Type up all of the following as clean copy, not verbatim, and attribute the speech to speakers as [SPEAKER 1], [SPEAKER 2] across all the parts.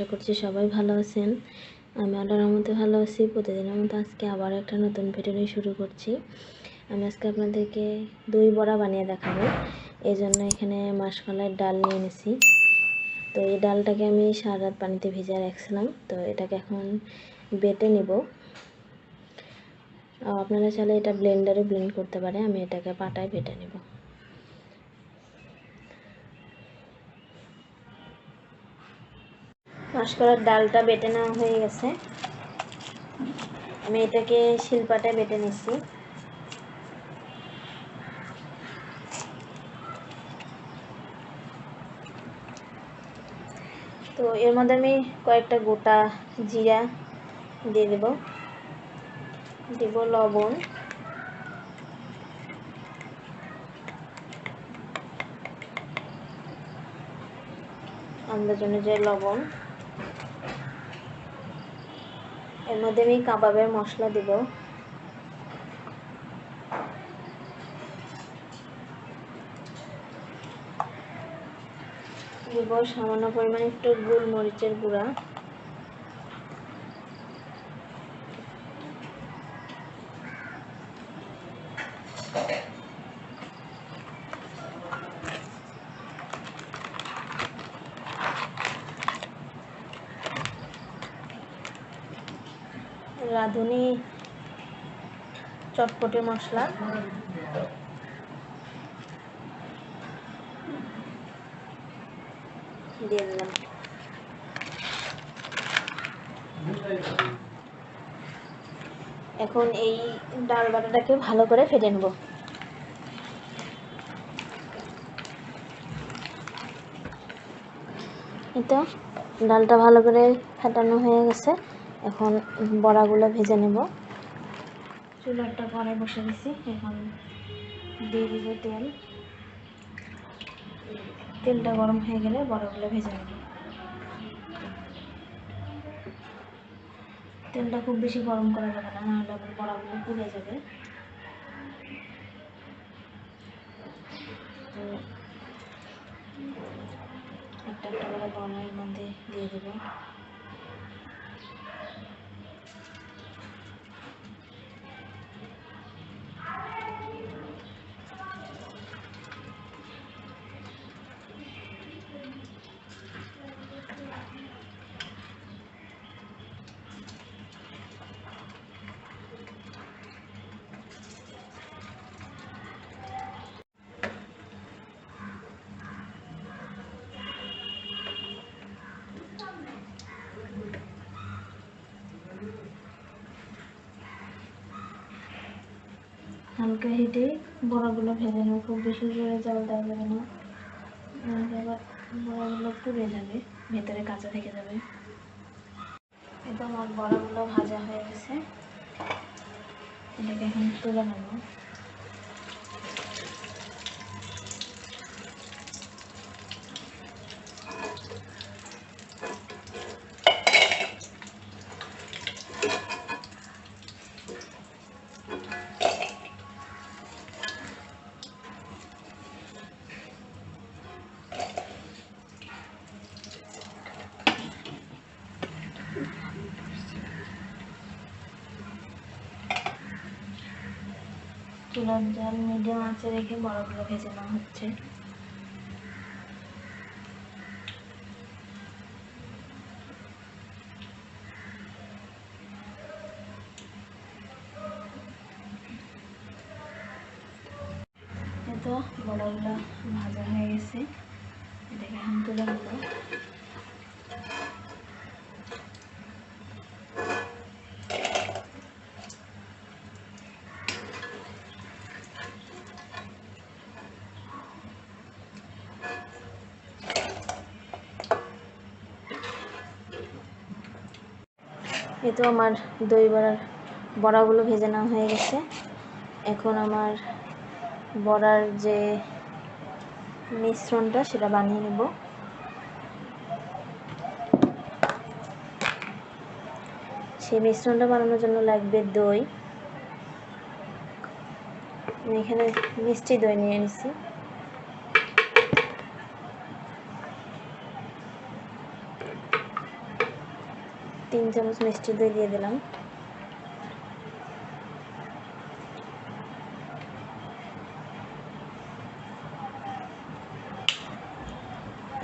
[SPEAKER 1] আশা করছি সবাই ভালো আছেন। আমি আল্লাহর রহমতে ভালো আছি। প্রতিদিনের মতো আজকে আবার একটা নতুন ভিডিও নিয়ে শুরু করছি। আমি আজকে আপনাদেরকে দই বড়া বানিয়ে দেখাবো। এই জন্য এখানে মাসকলাইয়ের ডাল নিয়ে নিয়েছি। তো এই ডালটাকে আমি সারা রাত পানিতে ভিজিয়ে রাখছিলাম। তো এটাকে এখন বেটে নেব। আপনারা চাইলে এটা ব্লেন্ডারে ব্লেন্ড করতে পারে। আমি এটাকে পাটায় বেটে নেব। মাসকলাইয়ের ডালটা বেটে নেওয়া হয়ে গেছে। আমি এটাকে শিলপাটায় বেটে নিচ্ছি। তো এর মধ্যে আমি কয়েকটা গোটা জিরা দিয়ে দেব, লবণ, আন্দাজ অনুযায়ী লবণ। এর মধ্যে আমি কাবাবের মশলা দেব, সামান্য পরিমাণে একটু গোলমরিচের গুঁড়া, রাঁধুনি চটপটি মশলা, দিয়ে দিলাম। এখন এই ডাল বাটাটাকে ভালো করে ফেটে নেব। এটা ডালটা ভালো করে ফেটানো হয়ে গেছে। এখন বড়াগুলো ভেজে নেব। চুলাটা কড়াই বসে দিছি। এখন দিয়ে দিব তেল। তেলটা গরম হয়ে গেলে বড়াগুলো ভেজে নেব। তেলটা খুব বেশি গরম করা যাবে না, নাহলে আবার বড়াগুলো পুড়ে যাবে। একটা একটা করে বড়ার মধ্যে দিয়ে দেব। হালকা হিটে বড়াগুলো ভেজে নেব, খুব বেশি জোরে জাল দেওয়া যাবে না, আবার বড়াগুলো পুড়ে যাবে, ভেতরে কাঁচা থেকে যাবে। এটা আমার বড়াগুলো ভাজা হয়ে গেছে। এটাকে এখন তুলে নেব। চুলার জাল মিডিয়াম আঁচে রেখে বড়াগুলো ভেজে নেওয়া হচ্ছে। তো বড়াগুলো ভাজা হয়ে গেছে, এটাকে এখন তুলে নেব। এই তো আমার দই বড়াগুলো ভেজে নেওয়া হয়ে গেছে। এখন আমার বড়ার যে মিশ্রণটা সেটা বানিয়ে নেব। সেই মিশ্রণটা বানানোর জন্য লাগবে দই। আমি এখানে মিষ্টি দই নিয়ে নিছি। 3 চামচ মিষ্টি দই দিয়ে দিলাম।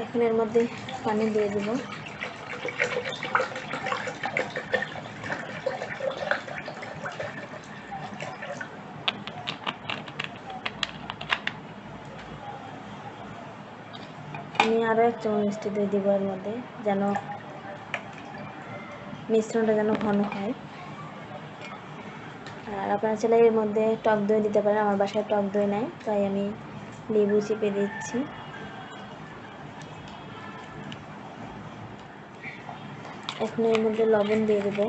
[SPEAKER 1] এখন এর মধ্যে পানি দিয়ে দেব। আমি আরও 1 চামচ মিষ্টি দই দিব এর মধ্যে, যেন মিশ্রণটা যেন ঘন হয়। আর আপনারা চাইলে এর মধ্যে টক দই দিতে পারেন। আমার বাসায় টক দই নাই, তাই আমি লেবু চিপে দিচ্ছি। এখন এর মধ্যে লবণ দিয়ে দেব।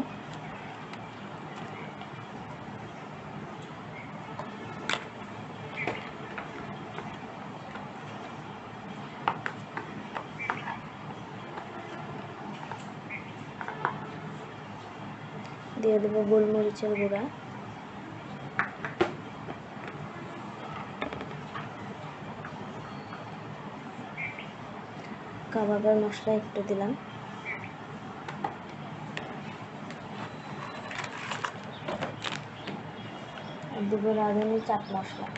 [SPEAKER 1] দিয়ে দেব গোলমরিচের গুঁড়া, কাবাবের মশলা একটু দিলাম, আর দেব রাঁধুনি চাট মশলা।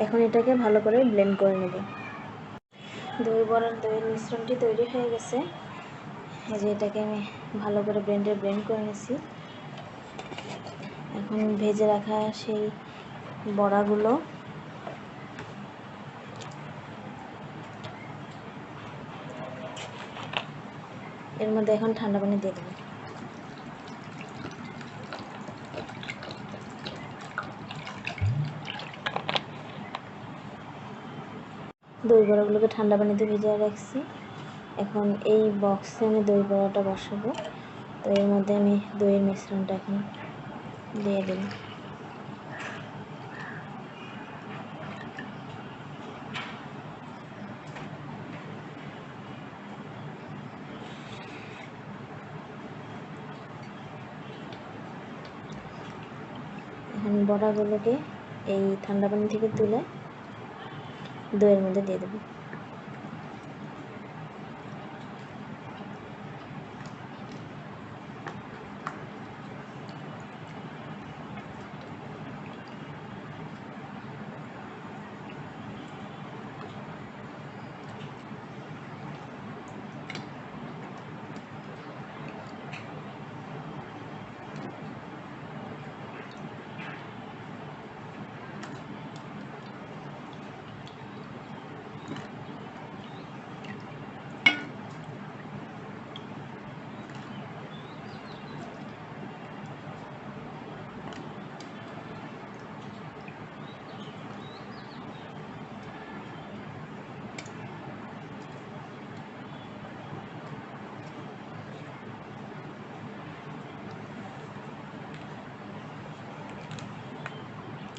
[SPEAKER 1] এখন এটাকে ভালো করে ব্লেন্ড করে নেব। দই বড়ার দইয়ের মিশ্রণটি তৈরি হয়ে গেছে। এই যে এটাকে আমি ভালো করে ব্লেন্ড করে নিয়েছি। এখন ভেজে রাখা সেই বড়াগুলো এর মধ্যে এখন ঠান্ডা পানি দিয়ে দেব। দই বড়াগুলোকে ঠান্ডা পানিতে ভিজিয়ে রাখছি। এখন এই বক্সে আমি দই বড়াটা বসাবো। তো এর মধ্যে আমি দইয়ের মিশ্রণটা এখন দিয়ে দেব। এখন বড়াগুলোকে এই ঠান্ডা পানি থেকে তুলে দইয়ের মধ্যে দিয়ে দেব।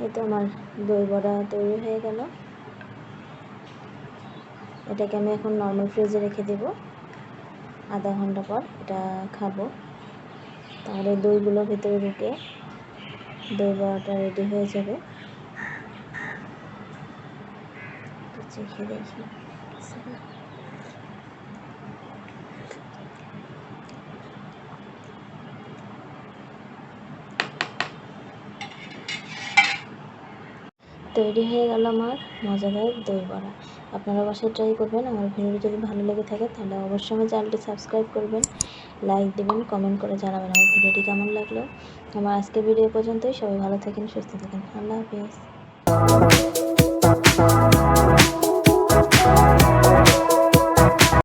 [SPEAKER 1] এই তো আমার দই বড়া তৈরি হয়ে গেল। এটাকে আমি এখন নর্মাল ফ্রিজে রেখে দেব। আধা ঘন্টা পর এটা খাবো, তাহলে দইগুলো ভেতরে ঢুকে দই বড়াটা রেডি হয়ে যাবে। চেখে দেখি। তৈরি হয়ে গেল আমার মজাদার দই বড়া। আপনারা বাসায় ট্রাই করবেন। আমার ভিডিওটি যদি ভালো লেগে থাকে তাহলে অবশ্যই আমার চ্যানেলটি সাবস্ক্রাইব করবেন, লাইক দেবেন, কমেন্ট করে জানাবেন আমার ভিডিওটি কেমন লাগলো। আমার আজকের ভিডিও পর্যন্তই। সবাই ভালো থাকেন, সুস্থ থাকেন। আল্লাহ হাফেজ।